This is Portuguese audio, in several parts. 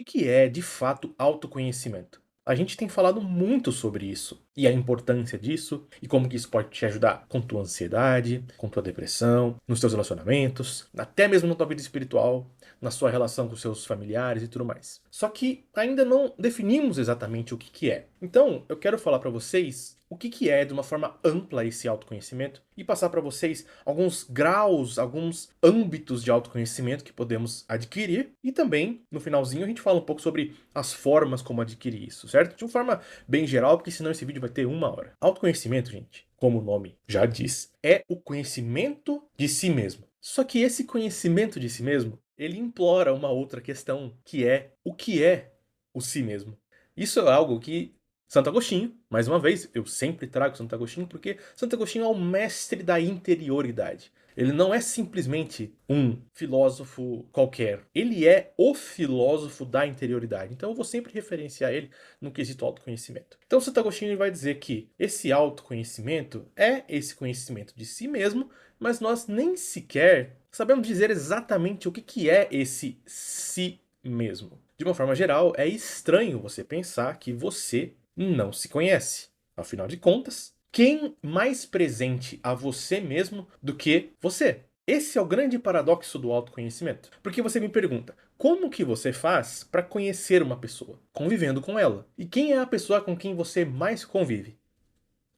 Que é, de fato, autoconhecimento? A gente tem falado muito sobre isso, e a importância disso, e como que isso pode te ajudar com tua ansiedade, com tua depressão, nos teus relacionamentos, até mesmo na tua vida espiritual, na sua relação com seus familiares e tudo mais. Só que ainda não definimos exatamente o que é. Então, eu quero falar para vocês o que é, de uma forma ampla, esse autoconhecimento e passar para vocês alguns graus, alguns âmbitos de autoconhecimento que podemos adquirir e também, no finalzinho, a gente fala um pouco sobre as formas como adquirir isso, certo? De uma forma bem geral, porque senão esse vídeo vai ter 1 hora. Autoconhecimento, gente, como o nome já diz, é o conhecimento de si mesmo. Só que esse conhecimento de si mesmo, ele implora uma outra questão, que é o que é o si mesmo. Isso é algo que Santo Agostinho, mais uma vez, eu sempre trago Santo Agostinho porque Santo Agostinho é o mestre da interioridade. Ele não é simplesmente um filósofo qualquer. Ele é o filósofo da interioridade. Então eu vou sempre referenciar ele no quesito autoconhecimento. Então Santo Agostinho vai dizer que esse autoconhecimento é esse conhecimento de si mesmo, mas nós nem sequer sabemos dizer exatamente o que é esse si mesmo. De uma forma geral, é estranho você pensar que você não se conhece. Afinal de contas, quem mais presente a você mesmo do que você? Esse é o grande paradoxo do autoconhecimento. Porque você me pergunta, como que você faz para conhecer uma pessoa? Convivendo com ela. E quem é a pessoa com quem você mais convive?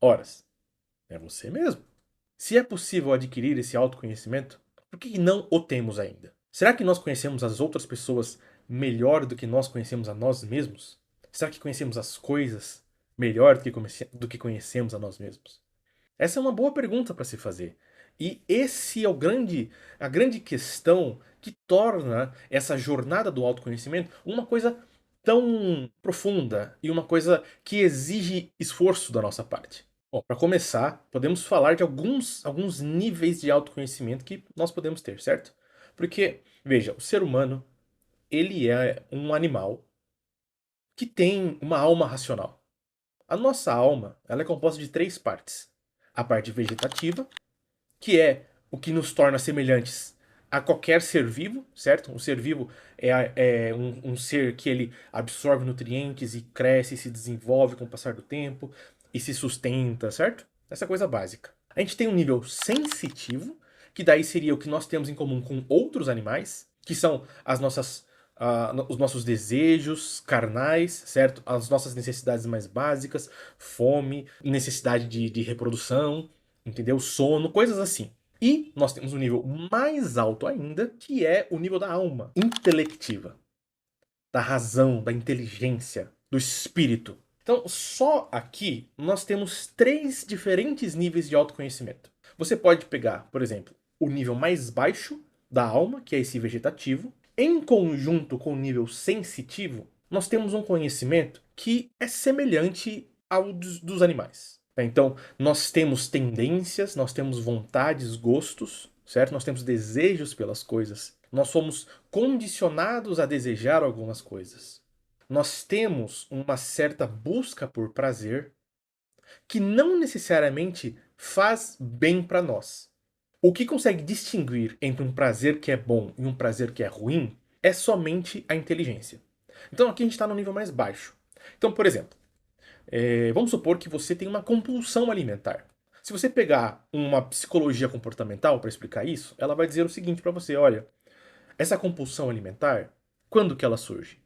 Horas. É você mesmo. Se é possível adquirir esse autoconhecimento, por que não o temos ainda? Será que nós conhecemos as outras pessoas melhor do que nós conhecemos a nós mesmos? Será que conhecemos as coisas melhor do que conhecemos a nós mesmos? Essa é uma boa pergunta para se fazer. E esse é a grande questão que torna essa jornada do autoconhecimento uma coisa tão profunda e uma coisa que exige esforço da nossa parte. Bom, para começar, podemos falar de alguns níveis de autoconhecimento que nós podemos ter, certo? Porque, veja, o ser humano, ele é um animal que tem uma alma racional. A nossa alma, ela é composta de 3 partes. A parte vegetativa, que é o que nos torna semelhantes a qualquer ser vivo, certo? Um ser vivo é um ser que ele absorve nutrientes e cresce e se desenvolve com o passar do tempo e se sustenta, certo? Essa coisa básica. A gente tem um nível sensitivo, que daí seria o que nós temos em comum com outros animais, que são os nossos desejos carnais, certo? As nossas necessidades mais básicas, fome, necessidade de reprodução, entendeu? Sono, coisas assim. E nós temos um nível mais alto ainda, que é o nível da alma intelectiva, da razão, da inteligência, do espírito. Então, só aqui nós temos 3 diferentes níveis de autoconhecimento. Você pode pegar, por exemplo, o nível mais baixo da alma, que é esse vegetativo, em conjunto com o nível sensitivo, nós temos um conhecimento que é semelhante ao dos animais. Então, nós temos tendências, nós temos vontades, gostos, certo? Nós temos desejos pelas coisas. Nós somos condicionados a desejar algumas coisas. Nós temos uma certa busca por prazer que não necessariamente faz bem para nós. O que consegue distinguir entre um prazer que é bom e um prazer que é ruim é somente a inteligência. Então aqui a gente está no nível mais baixo. Então, por exemplo, vamos supor que você tem uma compulsão alimentar. Se você pegar uma psicologia comportamental para explicar isso, ela vai dizer o seguinte para você: olha, essa compulsão alimentar, quando que ela surge?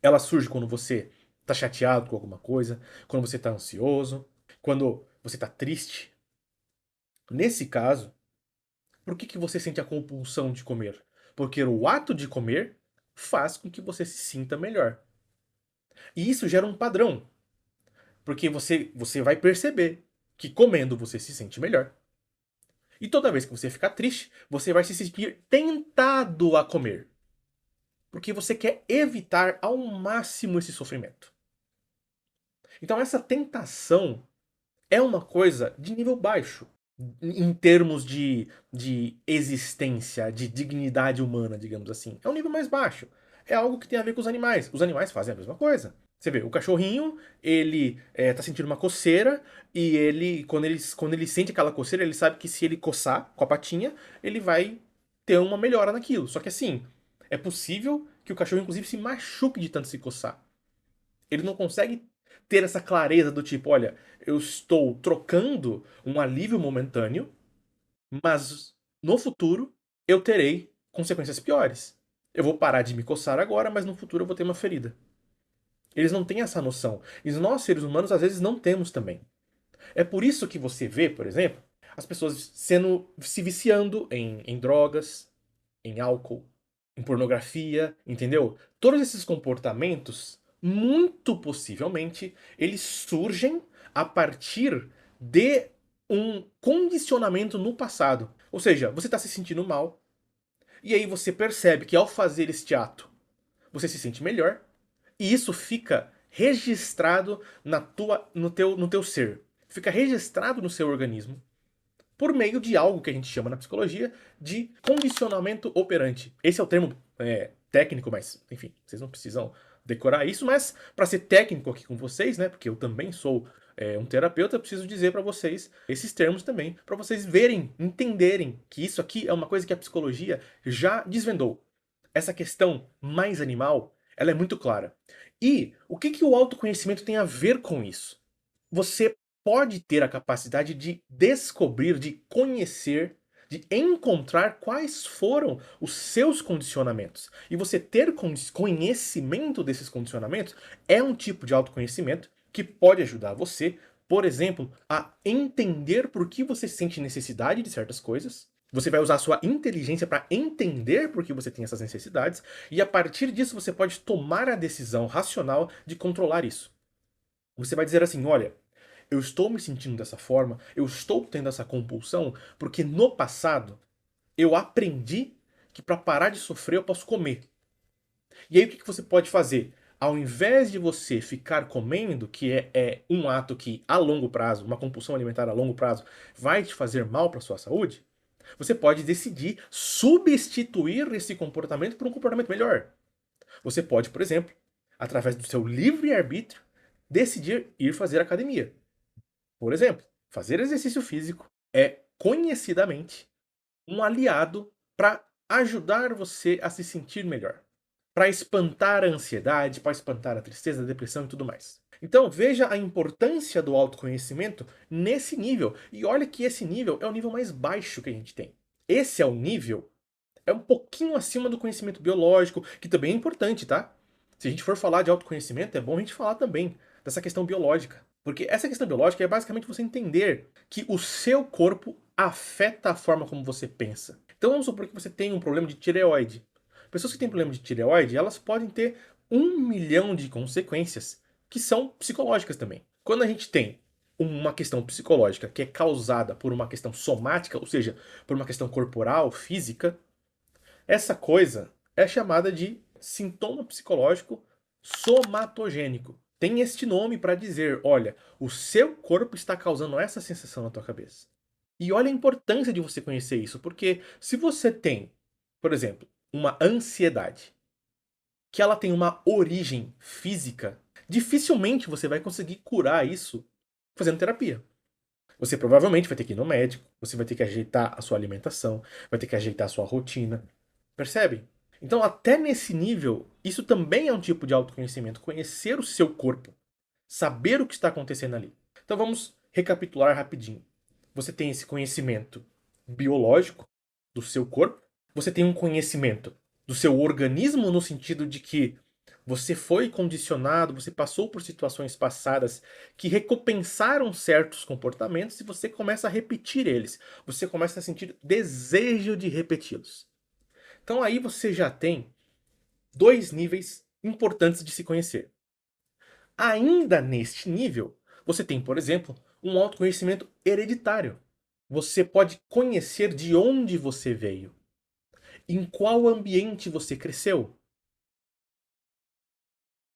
Ela surge quando você está chateado com alguma coisa, quando você está ansioso, quando você está triste. Nesse caso, por que você sente a compulsão de comer? Porque o ato de comer faz com que você se sinta melhor. E isso gera um padrão, porque você vai perceber que comendo você se sente melhor. E toda vez que você ficar triste, você vai se sentir tentado a comer. Porque você quer evitar ao máximo esse sofrimento. Então essa tentação é uma coisa de nível baixo, em termos de existência, de dignidade humana, digamos assim. É um nível mais baixo. É algo que tem a ver com os animais. Os animais fazem a mesma coisa. Você vê, o cachorrinho, ele tá sentindo uma coceira e quando ele sente aquela coceira, ele sabe que se ele coçar com a patinha, ele vai ter uma melhora naquilo. Só que assim, é possível que o cachorro, inclusive, se machuque de tanto se coçar. Ele não consegue ter essa clareza do tipo, olha, eu estou trocando um alívio momentâneo, mas no futuro eu terei consequências piores. Eu vou parar de me coçar agora, mas no futuro eu vou ter uma ferida. Eles não têm essa noção. E nós, seres humanos, às vezes não temos também. É por isso que você vê, por exemplo, as pessoas se viciando em drogas, em álcool, em pornografia, entendeu? Todos esses comportamentos, muito possivelmente, eles surgem a partir de um condicionamento no passado. Ou seja, você está se sentindo mal, e aí você percebe que ao fazer este ato, você se sente melhor, e isso fica registrado no teu ser. Fica registrado no seu organismo por meio de algo que a gente chama na psicologia de condicionamento operante. Esse é o termo técnico, mas, enfim, vocês não precisam decorar isso, mas para ser técnico aqui com vocês, né, porque eu também sou um terapeuta, eu preciso dizer para vocês esses termos também, para vocês verem, entenderem que isso aqui é uma coisa que a psicologia já desvendou. Essa questão mais animal, ela é muito clara. E o que o autoconhecimento tem a ver com isso? Você pode ter a capacidade de descobrir, de conhecer, de encontrar quais foram os seus condicionamentos. E você ter conhecimento desses condicionamentos é um tipo de autoconhecimento que pode ajudar você, por exemplo, a entender por que você sente necessidade de certas coisas. Você vai usar a sua inteligência para entender por que você tem essas necessidades, e a partir disso você pode tomar a decisão racional de controlar isso. Você vai dizer assim: olha, eu estou me sentindo dessa forma, eu estou tendo essa compulsão, porque no passado eu aprendi que para parar de sofrer eu posso comer. E aí o que você pode fazer? Ao invés de você ficar comendo, que é um ato que a longo prazo, uma compulsão alimentar a longo prazo, vai te fazer mal para sua saúde, você pode decidir substituir esse comportamento por um comportamento melhor. Você pode, por exemplo, através do seu livre-arbítrio, decidir ir fazer academia. Por exemplo, fazer exercício físico é conhecidamente um aliado para ajudar você a se sentir melhor, para espantar a ansiedade, para espantar a tristeza, a depressão e tudo mais. Então veja a importância do autoconhecimento nesse nível. E olha que esse nível é o nível mais baixo que a gente tem. Esse é o nível, é um pouquinho acima do conhecimento biológico, que também é importante, tá? Se a gente for falar de autoconhecimento, é bom a gente falar também dessa questão biológica. Porque essa questão biológica é basicamente você entender que o seu corpo afeta a forma como você pensa. Então vamos supor que você tem um problema de tireoide. Pessoas que têm problema de tireoide, elas podem ter 1 milhão de consequências que são psicológicas também. Quando a gente tem uma questão psicológica que é causada por uma questão somática, ou seja, por uma questão corporal, física, essa coisa é chamada de sintoma psicológico somatogênico. Tem este nome para dizer, olha, o seu corpo está causando essa sensação na tua cabeça. E olha a importância de você conhecer isso, porque se você tem, por exemplo, uma ansiedade, que ela tem uma origem física, dificilmente você vai conseguir curar isso fazendo terapia. Você provavelmente vai ter que ir no médico, você vai ter que ajeitar a sua alimentação, vai ter que ajeitar a sua rotina. Percebe? Então, até nesse nível, isso também é um tipo de autoconhecimento. Conhecer o seu corpo. Saber o que está acontecendo ali. Então, vamos recapitular rapidinho. Você tem esse conhecimento biológico do seu corpo. Você tem um conhecimento do seu organismo, no sentido de que você foi condicionado, você passou por situações passadas que recompensaram certos comportamentos e você começa a repetir eles. Você começa a sentir desejo de repeti-los. Então aí você já tem 2 níveis importantes de se conhecer. Ainda neste nível, você tem, por exemplo, um autoconhecimento hereditário. Você pode conhecer de onde você veio, em qual ambiente você cresceu,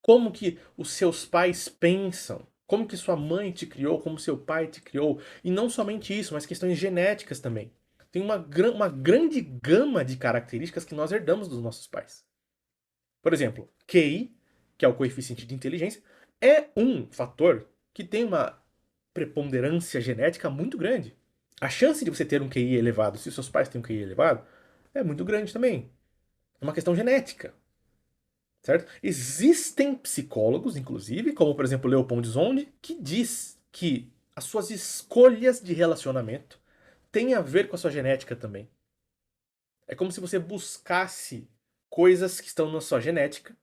como que os seus pais pensam, como que sua mãe te criou, como seu pai te criou, e não somente isso, mas questões genéticas também. Tem uma grande gama de características que nós herdamos dos nossos pais. Por exemplo, QI, que é o coeficiente de inteligência, é um fator que tem uma preponderância genética muito grande. A chance de você ter um QI elevado, se seus pais têm um QI elevado, é muito grande também. É uma questão genética. certo? Existem psicólogos, inclusive, como por exemplo Leopold Zonde, que diz que as suas escolhas de relacionamento têm a ver com a sua genética também. É como se você buscasse coisas que estão na sua genética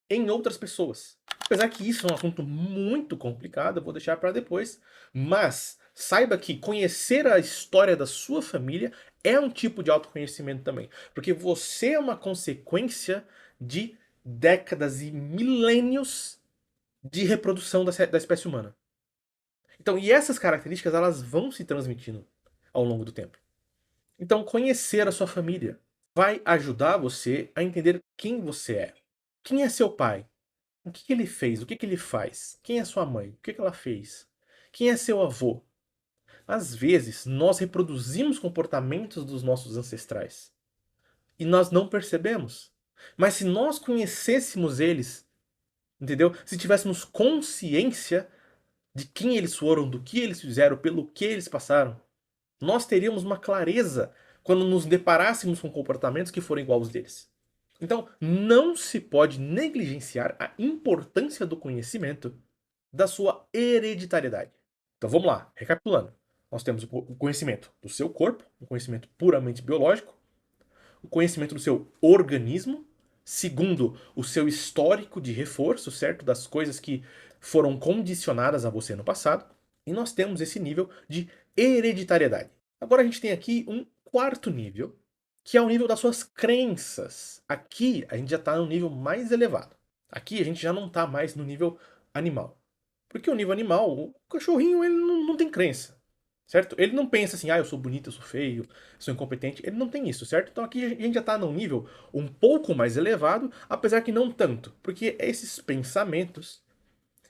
em outras pessoas. Apesar que isso é um assunto muito complicado, eu vou deixar para depois, mas saiba que conhecer a história da sua família é um tipo de autoconhecimento também, porque você é uma consequência de décadas e milênios de reprodução da espécie humana. Então, e essas características elas vão se transmitindo ao longo do tempo. Então, conhecer a sua família vai ajudar você a entender quem você é. Quem é seu pai? O que ele fez? O que ele faz? Quem é sua mãe? O que ela fez? Quem é seu avô? Às vezes, nós reproduzimos comportamentos dos nossos ancestrais e nós não percebemos. Mas se nós conhecêssemos eles, entendeu? Se tivéssemos consciência de quem eles foram, do que eles fizeram, pelo que eles passaram, nós teríamos uma clareza quando nos deparássemos com comportamentos que forem iguais aos deles. Então, não se pode negligenciar a importância do conhecimento da sua hereditariedade. Então vamos lá, recapitulando. Nós temos o conhecimento do seu corpo, o conhecimento puramente biológico, o conhecimento do seu organismo, segundo o seu histórico de reforço, certo? Das coisas que foram condicionadas a você no passado. E nós temos esse nível de hereditariedade. Agora a gente tem aqui um quarto nível, que é o nível das suas crenças. Aqui a gente já está no nível mais elevado. Aqui a gente já não está mais no nível animal. Porque o nível animal, o cachorrinho, ele não tem crença. Certo? Ele não pensa assim, ah, eu sou bonito, eu sou feio, eu sou incompetente. Ele não tem isso, certo? Então aqui a gente já está num nível um pouco mais elevado, apesar que não tanto. Porque esses pensamentos,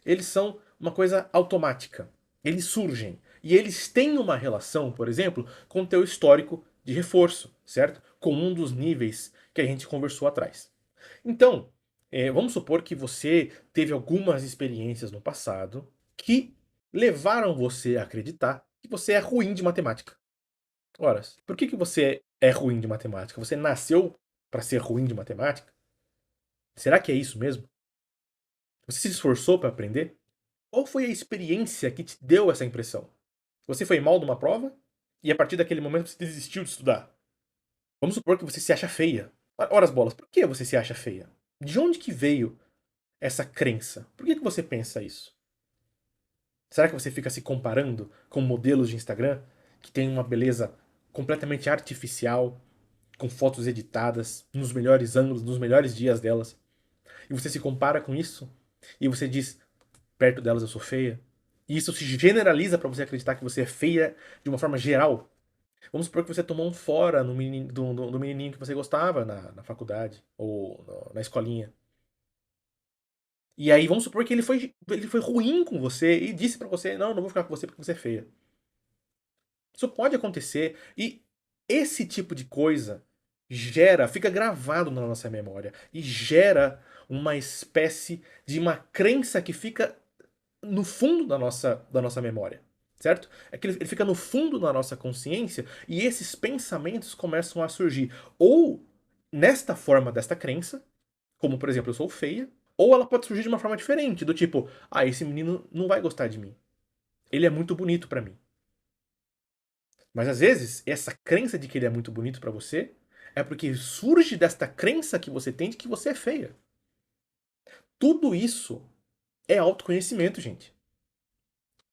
eles são uma coisa automática. Eles surgem. E eles têm uma relação, por exemplo, com o teu histórico de reforço, certo? Com um dos níveis que a gente conversou atrás. Então, vamos supor que você teve algumas experiências no passado que levaram você a acreditar que você é ruim de matemática. Ora, por que você é ruim de matemática? Você nasceu para ser ruim de matemática? Será que é isso mesmo? Você se esforçou para aprender? Qual foi a experiência que te deu essa impressão? Você foi mal numa prova e a partir daquele momento você desistiu de estudar? Vamos supor que você se acha feia. Ora as bolas, por que você se acha feia? De onde que veio essa crença? Por que você pensa isso? Será que você fica se comparando com modelos de Instagram que têm uma beleza completamente artificial, com fotos editadas, nos melhores ângulos, nos melhores dias delas, e você se compara com isso? E você diz, perto delas eu sou feia? E isso se generaliza para você acreditar que você é feia de uma forma geral? Vamos supor que você tomou um fora no menino, do menininho que você gostava na faculdade ou na escolinha. E aí vamos supor que ele foi ruim com você e disse pra você, não, não vou ficar com você porque você é feia. Isso pode acontecer e esse tipo de coisa fica gravado na nossa memória e gera uma espécie de uma crença que fica no fundo da nossa memória, certo? É que ele fica no fundo da nossa consciência e esses pensamentos começam a surgir ou nesta forma desta crença, como por exemplo, eu sou feia, ou ela pode surgir de uma forma diferente, do tipo, ah, esse menino não vai gostar de mim. Ele é muito bonito pra mim. Mas às vezes, essa crença de que ele é muito bonito pra você é porque surge desta crença que você tem de que você é feia. Tudo isso é autoconhecimento, gente.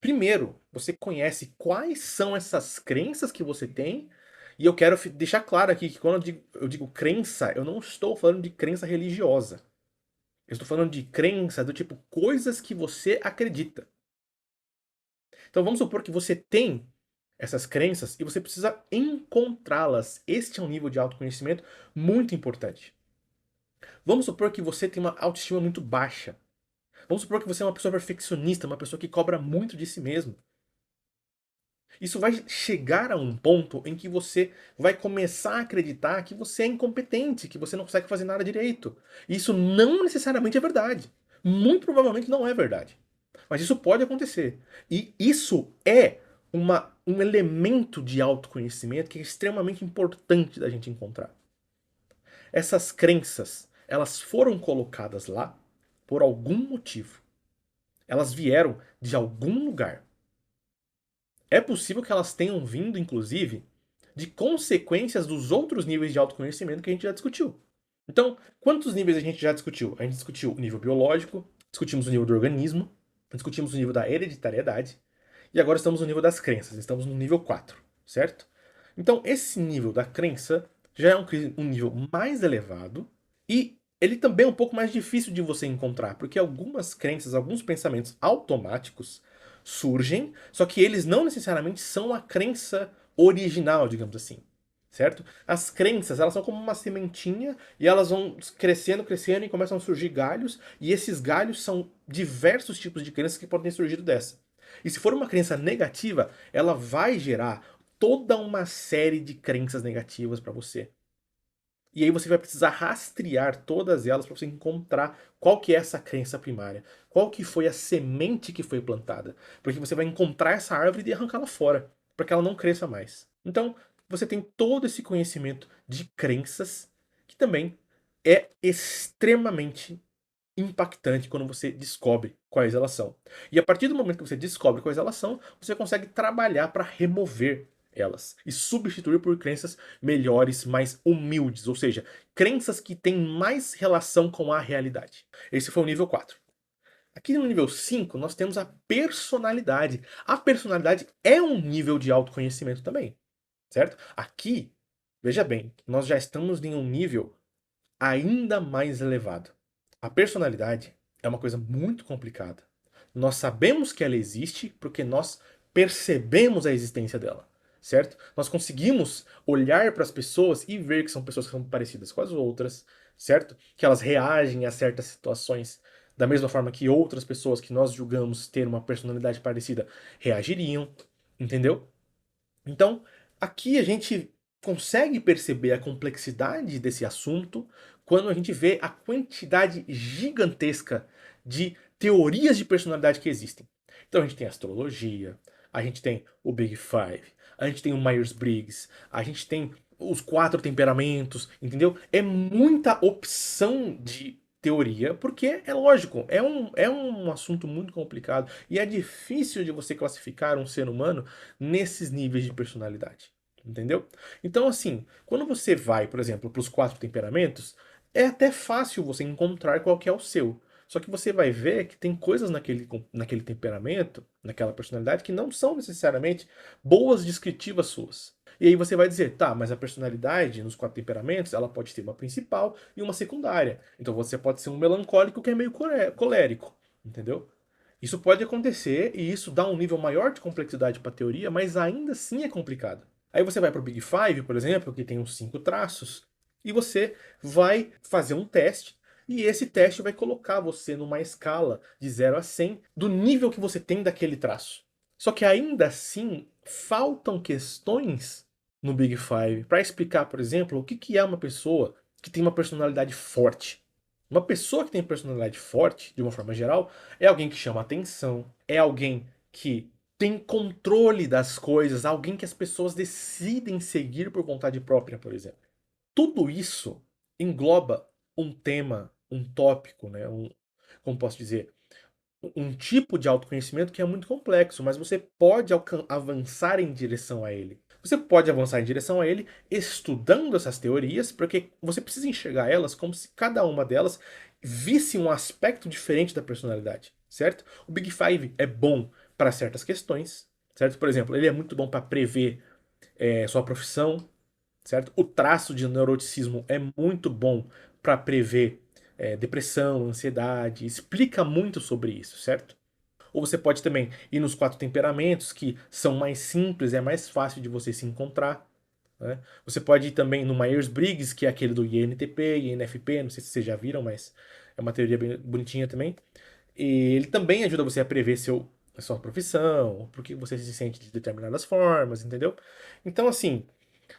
Primeiro, você conhece quais são essas crenças que você tem. E eu quero deixar claro aqui que quando eu digo crença, eu não estou falando de crença religiosa. Eu estou falando de crença do tipo coisas que você acredita. Então vamos supor que você tem essas crenças e você precisa encontrá-las. Este é um nível de autoconhecimento muito importante. Vamos supor que você tem uma autoestima muito baixa. Vamos supor que você é uma pessoa perfeccionista, uma pessoa que cobra muito de si mesmo. Isso vai chegar a um ponto em que você vai começar a acreditar que você é incompetente, que você não consegue fazer nada direito. E isso não necessariamente é verdade. Muito provavelmente não é verdade. Mas isso pode acontecer. E isso é um elemento de autoconhecimento que é extremamente importante da gente encontrar. Essas crenças, elas foram colocadas lá por algum motivo. Elas vieram de algum lugar. É possível que elas tenham vindo, inclusive, de consequências dos outros níveis de autoconhecimento que a gente já discutiu. Então, quantos níveis a gente já discutiu? A gente discutiu o nível biológico, discutimos o nível do organismo, discutimos o nível da hereditariedade, e agora estamos no nível das crenças, estamos no nível 4, certo? Então, esse nível da crença já é um nível mais elevado e ele também é um pouco mais difícil de você encontrar, porque algumas crenças, alguns pensamentos automáticos surgem, só que eles não necessariamente são a crença original, digamos assim, certo? As crenças, elas são como uma sementinha e elas vão crescendo, crescendo e começam a surgir galhos, e esses galhos são diversos tipos de crenças que podem ter surgido dessa. E se for uma crença negativa, ela vai gerar toda uma série de crenças negativas para você. E aí você vai precisar rastrear todas elas para você encontrar qual que é essa crença primária, qual que foi a semente que foi plantada, porque você vai encontrar essa árvore e arrancá-la fora, para que ela não cresça mais. Então, você tem todo esse conhecimento de crenças que também é extremamente impactante quando você descobre quais elas são. E a partir do momento que você descobre quais elas são, você consegue trabalhar para remover elas e substituir por crenças melhores, mais humildes, ou seja, crenças que têm mais relação com a realidade. Esse foi o nível 4. Aqui no nível 5, nós temos a personalidade. A personalidade é um nível de autoconhecimento também, certo? Aqui, veja bem, nós já estamos em um nível ainda mais elevado. A personalidade é uma coisa muito complicada. Nós sabemos que ela existe porque nós percebemos a existência dela, certo? Nós conseguimos olhar para as pessoas e ver que são pessoas que são parecidas com as outras, certo? Que elas reagem a certas situações da mesma forma que outras pessoas que nós julgamos ter uma personalidade parecida reagiriam, entendeu? Então, aqui a gente consegue perceber a complexidade desse assunto quando a gente vê a quantidade gigantesca de teorias de personalidade que existem. Então a gente tem a astrologia, a gente tem o Big Five, a gente tem o Myers-Briggs, a gente tem os 4 temperamentos, entendeu? É muita opção de teoria, porque é lógico, é um assunto muito complicado e é difícil de você classificar um ser humano nesses níveis de personalidade. Entendeu? Então, assim, quando você vai, por exemplo, para os 4 temperamentos, é até fácil você encontrar qual que é o seu. Só que você vai ver que tem coisas naquele temperamento, naquela personalidade, que não são necessariamente boas descritivas suas. E aí você vai dizer, tá, mas a personalidade nos 4 temperamentos, ela pode ter uma principal e uma secundária. Então você pode ser um melancólico que é meio colérico, entendeu? Isso pode acontecer e isso dá um nível maior de complexidade para a teoria, mas ainda assim é complicado. Aí você vai para o Big Five, por exemplo, que tem os 5 traços, e você vai fazer um teste, e esse teste vai colocar você numa escala de 0 a 100 do nível que você tem daquele traço. Só que ainda assim, faltam questões no Big Five para explicar, por exemplo, o que é uma pessoa que tem uma personalidade forte. Uma pessoa que tem personalidade forte, de uma forma geral, é alguém que chama atenção, é alguém que tem controle das coisas, alguém que as pessoas decidem seguir por vontade própria, por exemplo. Tudo isso engloba um tema, um tópico, né? Como posso dizer, um tipo de autoconhecimento que é muito complexo, mas você pode avançar em direção a ele. Você pode avançar em direção a ele estudando essas teorias, porque você precisa enxergar elas como se cada uma delas visse um aspecto diferente da personalidade, certo? O Big Five é bom para certas questões, certo? Por exemplo, ele é muito bom para prever sua profissão, certo? O traço de neuroticismo é muito bom para prever depressão, ansiedade, explica muito sobre isso, certo? Ou você pode também ir nos 4 temperamentos, que são mais simples, é mais fácil de você se encontrar. Né? Você pode ir também no Myers-Briggs, que é aquele do INTP, INFP, não sei se vocês já viram, mas é uma teoria bem bonitinha também. E ele também ajuda você a prever a sua profissão, por que você se sente de determinadas formas, entendeu? Então, assim,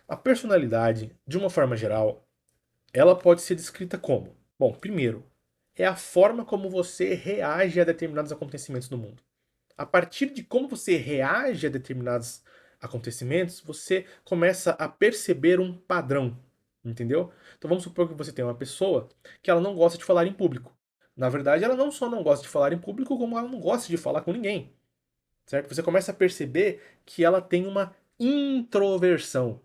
a personalidade, de uma forma geral, ela pode ser descrita como? Bom, primeiro, é a forma como você reage a determinados acontecimentos no mundo. A partir de como você reage a determinados acontecimentos, você começa a perceber um padrão. Entendeu? Então vamos supor que você tem uma pessoa que ela não gosta de falar em público. Na verdade, ela não só não gosta de falar em público, como ela não gosta de falar com ninguém, certo? Você começa a perceber que ela tem uma introversão.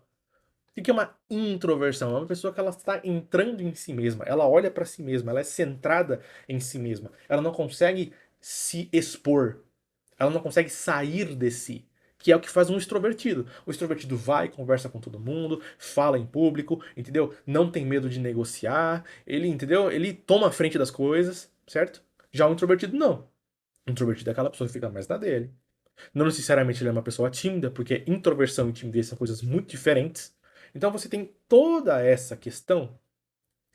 O que é uma introversão? É uma pessoa que ela está entrando em si mesma, ela olha para si mesma, ela é centrada em si mesma. Ela não consegue se expor, ela não consegue sair de si, que é o que faz um extrovertido. O extrovertido vai, conversa com todo mundo, fala em público, entendeu? Não tem medo de negociar, ele, entendeu? Ele toma a frente das coisas, certo? Já o introvertido não. O introvertido é aquela pessoa que fica mais na dele. Não necessariamente ele é uma pessoa tímida, porque introversão e timidez são coisas muito diferentes. Então você tem toda essa questão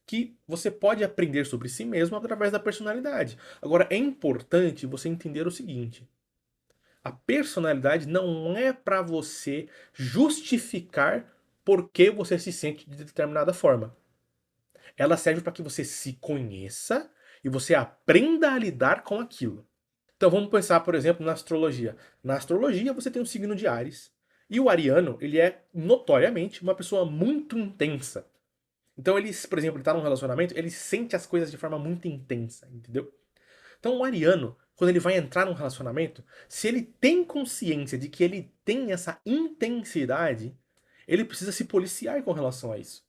que você pode aprender sobre si mesmo através da personalidade. Agora, é importante você entender o seguinte: a personalidade não é para você justificar por que você se sente de determinada forma. Ela serve para que você se conheça e você aprenda a lidar com aquilo. Então vamos pensar, por exemplo, na astrologia. Na astrologia você tem o signo de Áries. E o ariano, ele é notoriamente uma pessoa muito intensa. Então ele, por exemplo, ele tá num relacionamento, ele sente as coisas de forma muito intensa, entendeu? Então o ariano, quando ele vai entrar num relacionamento, se ele tem consciência de que ele tem essa intensidade, ele precisa se policiar com relação a isso.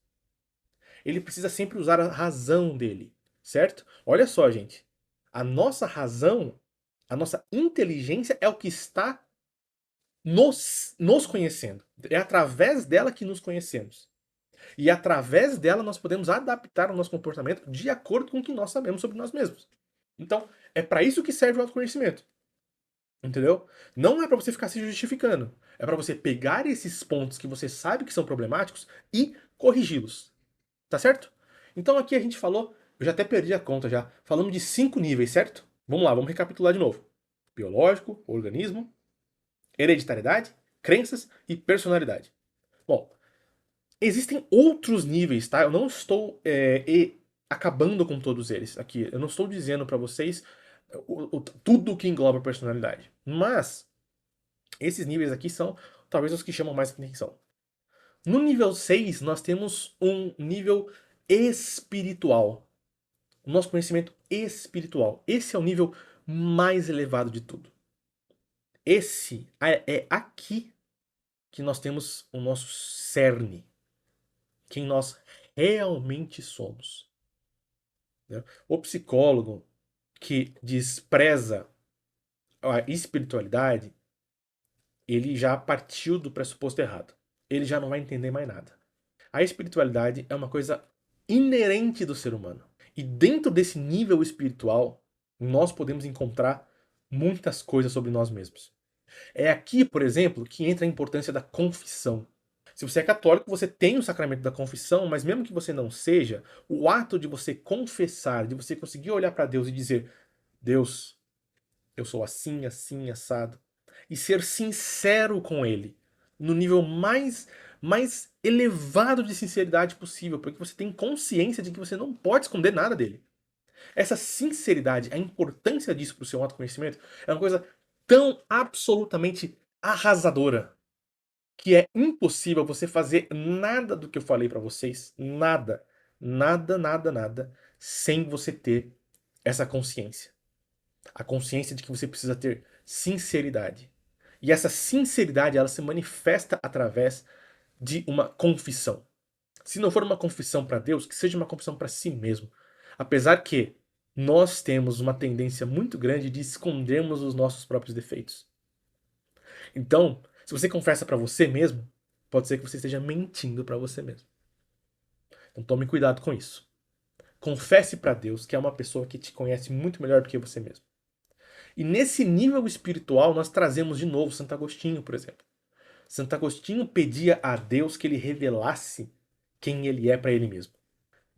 Ele precisa sempre usar a razão dele, certo? Olha só, gente. A nossa razão, a nossa inteligência é o que está nos conhecendo. É através dela que nos conhecemos. E através dela nós podemos adaptar o nosso comportamento de acordo com o que nós sabemos sobre nós mesmos. Então, é para isso que serve o autoconhecimento. Entendeu? Não é para você ficar se justificando. É para você pegar esses pontos que você sabe que são problemáticos e corrigi-los. Tá certo? Então aqui a gente falou, eu já até perdi a conta já, falamos de 5 níveis, certo? Vamos lá, vamos recapitular de novo. Biológico, organismo, hereditariedade, crenças e personalidade. Bom, existem outros níveis, tá? Eu não estou acabando com todos eles aqui. Eu não estou dizendo para vocês tudo que engloba a personalidade. Mas esses níveis aqui são talvez os que chamam mais atenção. No nível 6, nós temos um nível espiritual. O nosso conhecimento espiritual. Esse é o nível mais elevado de tudo. Esse é aqui que nós temos o nosso cerne. Quem nós realmente somos. Né? O psicólogo que despreza a espiritualidade, ele já partiu do pressuposto errado. Ele já não vai entender mais nada. A espiritualidade é uma coisa inerente do ser humano. E dentro desse nível espiritual, nós podemos encontrar muitas coisas sobre nós mesmos. É aqui, por exemplo, que entra a importância da confissão. Se você é católico, você tem o sacramento da confissão, mas mesmo que você não seja, o ato de você confessar, de você conseguir olhar para Deus e dizer: Deus, eu sou assim, assim, assado, e ser sincero com Ele, no nível mais elevado de sinceridade possível, porque você tem consciência de que você não pode esconder nada dele. Essa sinceridade, a importância disso para o seu autoconhecimento é uma coisa tão absolutamente arrasadora que é impossível você fazer nada do que eu falei para vocês, nada, nada, nada, nada, sem você ter essa consciência. A consciência de que você precisa ter sinceridade. E essa sinceridade, ela se manifesta através de uma confissão. Se não for uma confissão para Deus, que seja uma confissão para si mesmo. Apesar que nós temos uma tendência muito grande de escondermos os nossos próprios defeitos. Então, se você confessa para você mesmo, pode ser que você esteja mentindo para você mesmo. Então tome cuidado com isso. Confesse para Deus que é uma pessoa que te conhece muito melhor do que você mesmo. E nesse nível espiritual nós trazemos de novo Santo Agostinho, por exemplo. Santo Agostinho pedia a Deus que ele revelasse quem ele é para ele mesmo.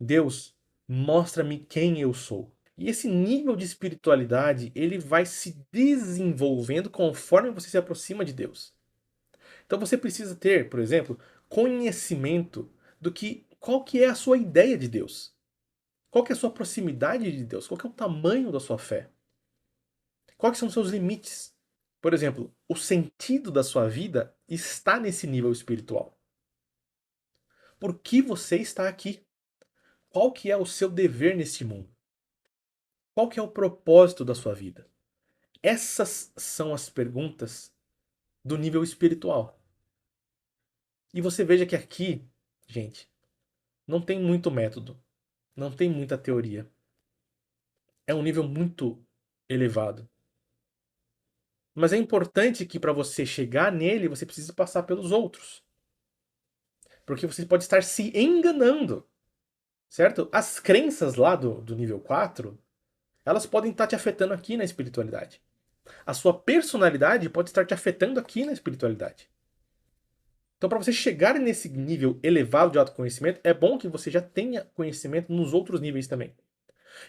Deus, mostra-me quem eu sou. E esse nível de espiritualidade, ele vai se desenvolvendo conforme você se aproxima de Deus. Então você precisa ter, por exemplo, conhecimento do que qual que é a sua ideia de Deus. Qual que é a sua proximidade de Deus? Qual que é o tamanho da sua fé? Quais são os seus limites? Por exemplo, o sentido da sua vida está nesse nível espiritual. por que você está aqui. Qual que é o seu dever neste mundo? Qual que é o propósito da sua vida? Essas são as perguntas do nível espiritual. E você veja que aqui, gente, não tem muito método, não tem muita teoria. É um nível muito elevado. Mas é importante que para você chegar nele, você precise passar pelos outros. Porque você pode estar se enganando, certo? As crenças lá do nível 4, elas podem estar te afetando aqui na espiritualidade. A sua personalidade pode estar te afetando aqui na espiritualidade. Então, para você chegar nesse nível elevado de autoconhecimento, é bom que você já tenha conhecimento nos outros níveis também.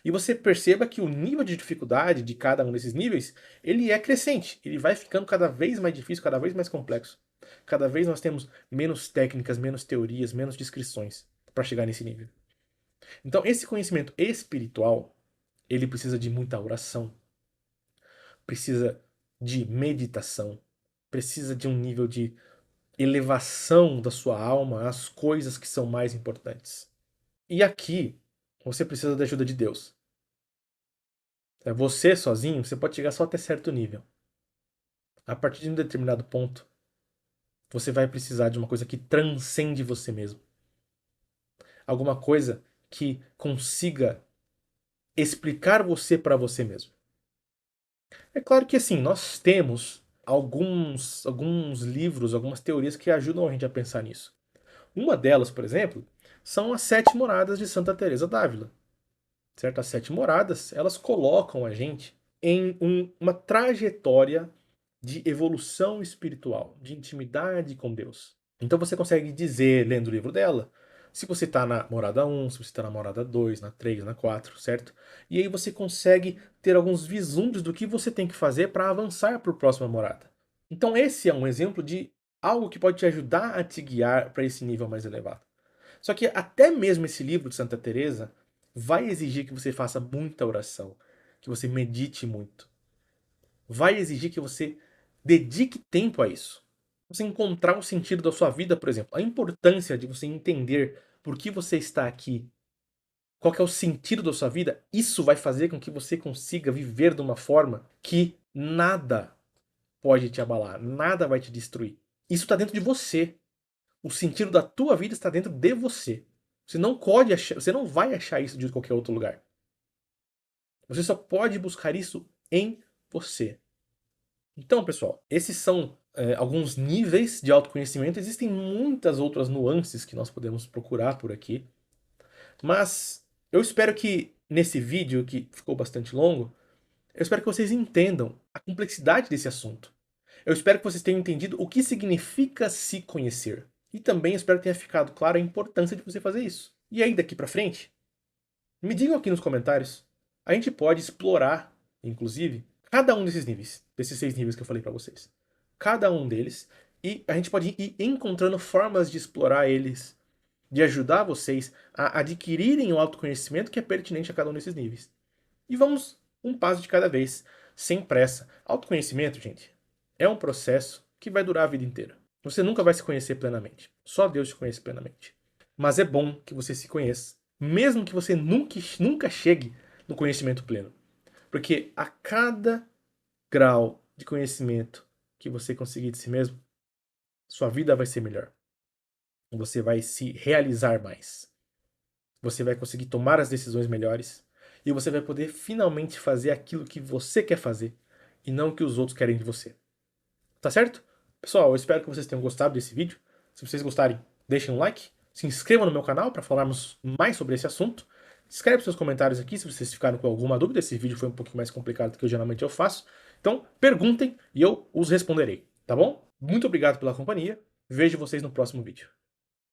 E você perceba que o nível de dificuldade de cada um desses níveis, ele é crescente. Ele vai ficando cada vez mais difícil, cada vez mais complexo. Cada vez nós temos menos técnicas, menos teorias, menos descrições para chegar nesse nível. Então, esse conhecimento espiritual, ele precisa de muita oração, precisa de meditação, precisa de um nível de elevação da sua alma às coisas que são mais importantes. E aqui, você precisa da ajuda de Deus. Você sozinho, você pode chegar só até certo nível. A partir de um determinado ponto, você vai precisar de uma coisa que transcende você mesmo. Alguma coisa que consiga explicar você para você mesmo. É claro que assim, nós temos alguns livros, algumas teorias que ajudam a gente a pensar nisso. Uma delas, por exemplo, são as 7 moradas de Santa Teresa d'Ávila. Certo? As 7 moradas, elas colocam a gente em uma trajetória de evolução espiritual, de intimidade com Deus. Então você consegue dizer, lendo o livro dela, se você está na morada 1, se você está na morada 2, na 3, na 4, certo? E aí você consegue ter alguns vislumbres do que você tem que fazer para avançar para a próxima morada. Então esse é um exemplo de algo que pode te ajudar a te guiar para esse nível mais elevado. Só que até mesmo esse livro de Santa Teresa vai exigir que você faça muita oração, que você medite muito. Vai exigir que você dedique tempo a isso. Você encontrar o sentido da sua vida, por exemplo, a importância de você entender por que você está aqui, qual que é o sentido da sua vida, isso vai fazer com que você consiga viver de uma forma que nada pode te abalar, nada vai te destruir. Isso está dentro de você. O sentido da tua vida está dentro de você. Você não pode achar, você não vai achar isso de qualquer outro lugar. Você só pode buscar isso em você. Então, pessoal, esses são alguns níveis de autoconhecimento. Existem muitas outras nuances que nós podemos procurar por aqui. Mas eu espero que nesse vídeo, que ficou bastante longo, eu espero que vocês entendam a complexidade desse assunto. Eu espero que vocês tenham entendido o que significa se conhecer. E também espero que tenha ficado claro a importância de você fazer isso. E aí, daqui pra frente, me digam aqui nos comentários. A gente pode explorar, inclusive, cada um desses níveis, desses 6 níveis que eu falei pra vocês. Cada um deles. E a gente pode ir encontrando formas de explorar eles, de ajudar vocês a adquirirem o autoconhecimento que é pertinente a cada um desses níveis. E vamos um passo de cada vez, sem pressa. Autoconhecimento, gente, é um processo que vai durar a vida inteira. Você nunca vai se conhecer plenamente. Só Deus te conhece plenamente. Mas é bom que você se conheça, mesmo que você nunca chegue no conhecimento pleno. Porque a cada grau de conhecimento que você conseguir de si mesmo, sua vida vai ser melhor. Você vai se realizar mais. Você vai conseguir tomar as decisões melhores e você vai poder finalmente fazer aquilo que você quer fazer e não o que os outros querem de você. Tá certo? Pessoal, eu espero que vocês tenham gostado desse vídeo. Se vocês gostarem, deixem um like, se inscrevam no meu canal para falarmos mais sobre esse assunto. Escreve seus comentários aqui se vocês ficaram com alguma dúvida. Esse vídeo foi um pouquinho mais complicado do que geralmente eu faço. Então, perguntem e eu os responderei, tá bom? Muito obrigado pela companhia. Vejo vocês no próximo vídeo.